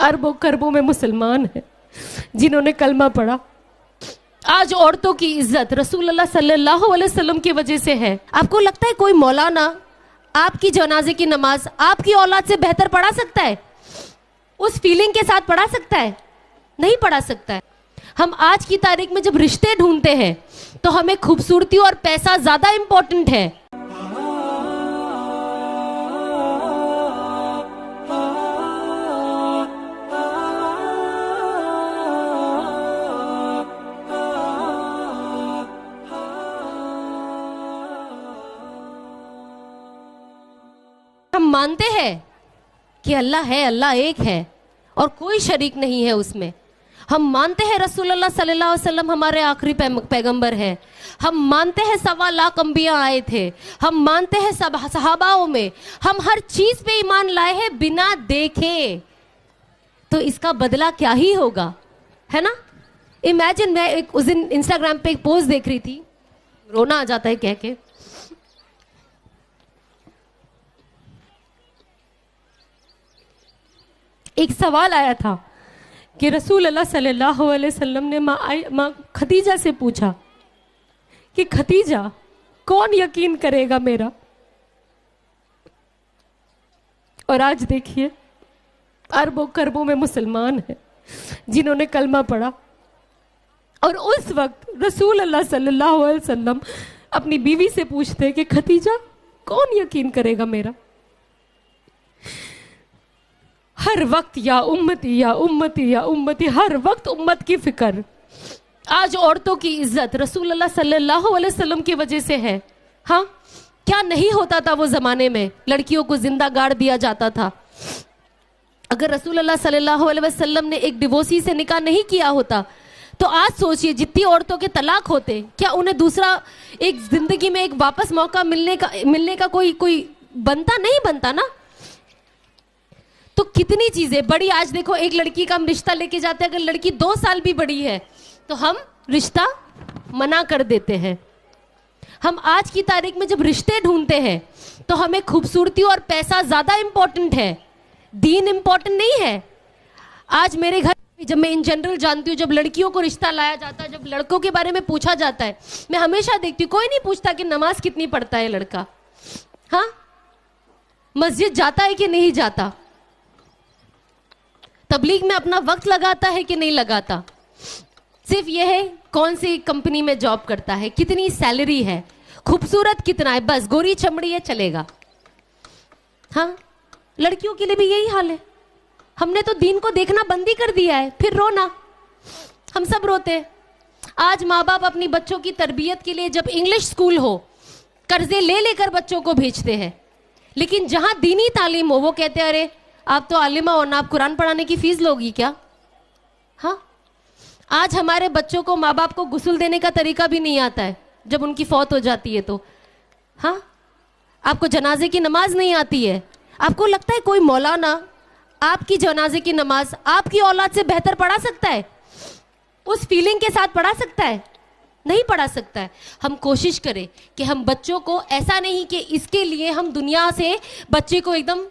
अरबों खरबों में मुसलमान हैं जिन्होंने कलमा पढ़ा। आज औरतों की इज्जत रसूल अल्लाह सल्लल्लाहु अलैहि वसल्लम की वजह से है। आपको लगता है कोई मौलाना आपकी जनाजे की नमाज आपकी औलाद से बेहतर पढ़ा सकता है? उस फीलिंग के साथ पढ़ा सकता है? नहीं पढ़ा सकता है। हम आज की तारीख में जब रिश्ते ढूंढते हैं तो हमें खूबसूरती और पैसा ज्यादा इंपॉर्टेंट है। हम मानते हैं कि अल्लाह है, अल्लाह एक है और कोई शरीक नहीं है उसमें। हम मानते हैं रसूलुल्लाह सल्लल्लाहु अलैहि वसल्लम हमारे आखिरी पैगंबर है। हम मानते हैं 1.25 लाख अंबिया आए थे। हम मानते हैं सब सहाबाओं में। हम हर चीज पे ईमान लाए हैं बिना देखे। तो इसका बदला क्या ही होगा, है ना? इमेजिन, मैं एक उस दिन इंस्टाग्राम पे एक पोस्ट देख रही थी, रोना आ जाता है कह के। एक सवाल आया था कि रसूल अल्लाह सल्लल्लाहु अलैहि वसल्लम ने माँ खदीजा से पूछा कि खदीजा कौन यकीन करेगा मेरा? और आज देखिए अरबों खरबों में मुसलमान हैं जिन्होंने कलमा पढ़ा। और उस वक्त रसूल अल्लाह सल्लल्लाहु अलैहि वसल्लम अपनी बीवी से पूछते कि खदीजा कौन यकीन करेगा मेरा? हर वक्त या उम्मती या उम्मती या उम्मती, हर वक्त उम्मत की फिक्र। आज औरतों की इज्जत रसूल अल्लाह सल्लल्लाहु अलैहि वसल्लम की वजह से है। हाँ, क्या नहीं होता था वो जमाने में? लड़कियों को जिंदा गाड़ दिया जाता था। अगर रसूल अल्लाह सल्लल्लाहु अलैहि वसल्लम ने एक डिवोर्सी से निकाह नहीं किया होता तो आज सोचिए जितनी औरतों के तलाक होते, क्या उन्हें दूसरा एक जिंदगी में एक वापस मौका मिलने का कोई बनता? नहीं बनता ना। तो कितनी चीजें बड़ी। आज देखो, एक लड़की का हम रिश्ता लेके जाते हैं, अगर लड़की 2 साल भी बड़ी है तो हम रिश्ता मना कर देते हैं। हम आज की तारीख में जब रिश्ते ढूंढते हैं तो हमें खूबसूरती और पैसा ज्यादा इंपॉर्टेंट है, दीन इंपॉर्टेंट नहीं है। आज मेरे घर जब मैं इन जनरल जानती हूँ, जब लड़कियों को रिश्ता लाया जाता है, जब लड़कों के बारे में पूछा जाता है, मैं हमेशा देखती हूँ कोई नहीं पूछता कि नमाज कितनी पढ़ता है लड़का, हाँ, मस्जिद जाता है कि नहीं जाता, तबलीग में अपना वक्त लगाता है कि नहीं लगाता। सिर्फ यह है कौन सी कंपनी में जॉब करता है, कितनी सैलरी है, खूबसूरत कितना है, बस गोरी चमड़ी है चलेगा। हाँ, लड़कियों के लिए भी यही हाल है। हमने तो दीन को देखना बंद ही कर दिया है, फिर रोना, हम सब रोते हैं। आज माँ बाप अपनी बच्चों की तरबियत के लिए जब इंग्लिश स्कूल हो कर्जे ले लेकर बच्चों को भेजते हैं, लेकिन जहां दीनी तालीम हो वो कहते हैं अरे आप तो आलिमा हो ना, आप कुरान पढ़ाने की फीस लोगी क्या? हाँ, आज हमारे बच्चों को माँ बाप को गुस्ल देने का तरीका भी नहीं आता है जब उनकी फौत हो जाती है तो। हाँ, आपको जनाजे की नमाज नहीं आती है। आपको लगता है कोई मौलाना आपकी जनाजे की नमाज आपकी औलाद से बेहतर पढ़ा सकता है? उस फीलिंग के साथ पढ़ा सकता है? नहीं पढ़ा सकता है। हम कोशिश करें कि हम बच्चों को, ऐसा नहीं कि इसके लिए हम दुनिया से बच्चे को एकदम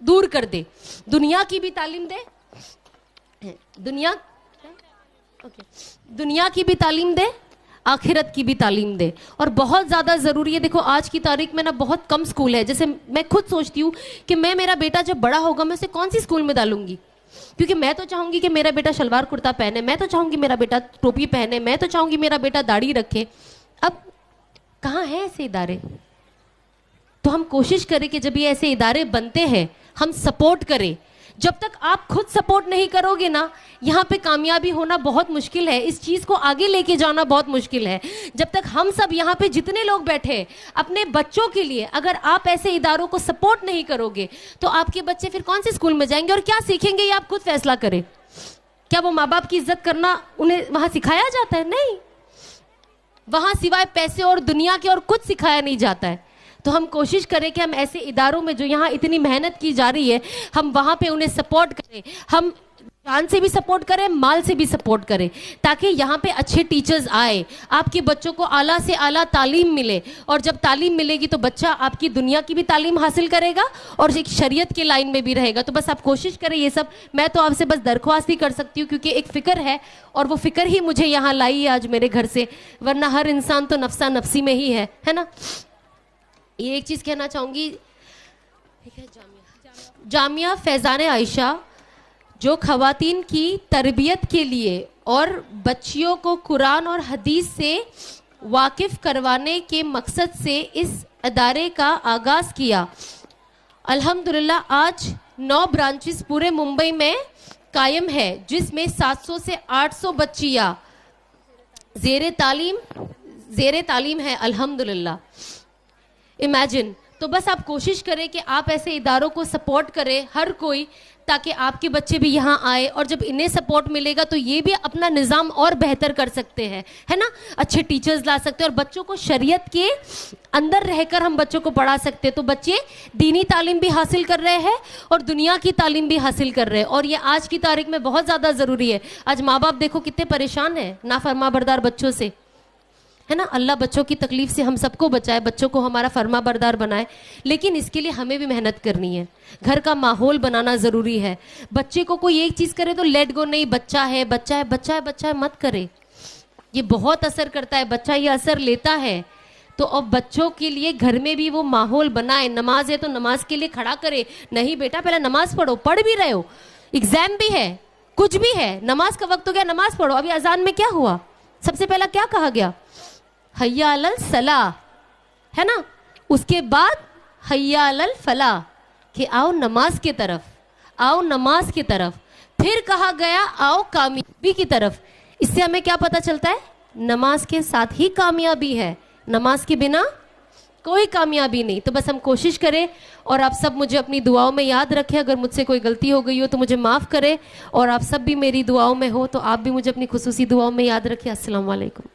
दूर कर दे, दुनिया की भी तालीम दे, दुनिया की भी तालीम दे, आखिरत की भी तालीम दे। और बहुत ज़्यादा ज़रूरी है। देखो आज की तारीख में ना बहुत कम स्कूल है। जैसे मैं खुद सोचती हूँ कि मैं, मेरा बेटा जब बड़ा होगा मैं उसे कौन सी स्कूल में डालूंगी, क्योंकि मैं तो चाहूँगी कि मेरा बेटा शलवार कुर्ता पहने, मैं तो चाहूँगी मेरा बेटा टोपी पहने, मैं तो चाहूँगी मेरा बेटा दाढ़ी रखे। अब कहाँ हैं ऐसे इदारे? तो हम कोशिश करें कि जब ये ऐसे इदारे बनते हैं हम सपोर्ट करें। जब तक आप खुद सपोर्ट नहीं करोगे ना, यहाँ पे कामयाबी होना बहुत मुश्किल है, इस चीज़ को आगे लेके जाना बहुत मुश्किल है। जब तक हम सब यहाँ पे जितने लोग बैठे अपने बच्चों के लिए, अगर आप ऐसे इदारों को सपोर्ट नहीं करोगे तो आपके बच्चे फिर कौन से स्कूल में जाएंगे और क्या सीखेंगे ये आप खुद फैसला करें। क्या वो माँ बाप की इज्जत करना उन्हें वहाँ सिखाया जाता है? नहीं, वहाँ सिवाय पैसे और दुनिया के और कुछ सिखाया नहीं जाता है। तो हम कोशिश करें कि हम ऐसे इदारों में जो यहाँ इतनी मेहनत की जा रही है, हम वहाँ पे उन्हें सपोर्ट करें। हम जान से भी सपोर्ट करें, माल से भी सपोर्ट करें, ताकि यहाँ पे अच्छे टीचर्स आए, आपके बच्चों को आला से आला तालीम मिले, और जब तालीम मिलेगी तो बच्चा आपकी दुनिया की भी तालीम हासिल करेगा और एक शरीयत के लाइन में भी रहेगा। तो बस आप कोशिश करें ये सब। मैं तो आपसे बस दरख्वास्त ही कर सकती हूँ, क्योंकि एक फ़िक्र है और वो फ़िक्र ही मुझे यहाँ लाई है आज मेरे घर से, वरना हर इंसान तो नफ्सा नफ्सी में ही है ना। ये एक चीज़ कहना चाहूँगी, जामिया फैज़ान आयशा जो ख़वातीन की तरबियत के लिए और बच्चियों को कुरान और हदीस से वाकिफ़ करवाने के मकसद से इस अदारे का आगाज़ किया। अल्हम्दुलिल्लाह आज 9 ब्रांचेस पूरे मुंबई में कायम है, जिसमें 700 से 800 बच्चियाँ ज़ेरे तालीम है अल्हम्दुलिल्लाह। इमेजिन। तो बस आप कोशिश करें कि आप ऐसे इदारों को सपोर्ट करें हर कोई, ताकि आपके बच्चे भी यहाँ आए, और जब इन्हें सपोर्ट मिलेगा तो ये भी अपना निज़ाम और बेहतर कर सकते हैं, है ना। अच्छे टीचर्स ला सकते हैं और बच्चों को शरीयत के अंदर रहकर हम बच्चों को पढ़ा सकते हैं। तो बच्चे दीनी तालीम भी हासिल कर रहे हैं और दुनिया की तालीम भी हासिल कर रहे हैं, और ये आज की तारीख में बहुत ज़्यादा ज़रूरी है। आज माँ बाप देखो कितने परेशान हैं नाफरमाबरदार बच्चों से, है ना। अल्लाह बच्चों की तकलीफ से हम सबको बचाए, बच्चों को हमारा फर्मा बरदार बनाए, लेकिन इसके लिए हमें भी मेहनत करनी है। घर का माहौल बनाना ज़रूरी है। बच्चे को कोई एक चीज़ करे तो लेट गो, नहीं बच्चा है बच्चा है बच्चा है बच्चा है मत करे, ये बहुत असर करता है, बच्चा ये असर लेता है। तो अब बच्चों के लिए घर में भी वो माहौल बनाए। नमाज है तो नमाज के लिए खड़ा करे, नहीं बेटा पहले नमाज पढ़ो, पढ़ भी रहे हो, एग्जाम भी है, कुछ भी है, नमाज का वक्त हो गया, नमाज पढ़ो। अभी अजान में क्या हुआ, सबसे पहला क्या कहा गया, हय्या अलल सलाह, है ना। उसके बाद हय्या अलल फलाह, कि आओ नमाज की तरफ, आओ नमाज की तरफ। फिर कहा गया आओ कामयाबी की तरफ। इससे हमें क्या पता चलता है, नमाज के साथ ही कामयाबी है, नमाज के बिना कोई कामयाबी नहीं। तो बस हम कोशिश करें, और आप सब मुझे अपनी दुआओं में याद रखें। अगर मुझसे कोई गलती हो गई हो तो मुझे माफ़ करें, और आप सब भी मेरी दुआओं में हो तो आप भी मुझे अपनी खुसूसी दुआओं में याद रखें। अस्सलाम वालेकुम।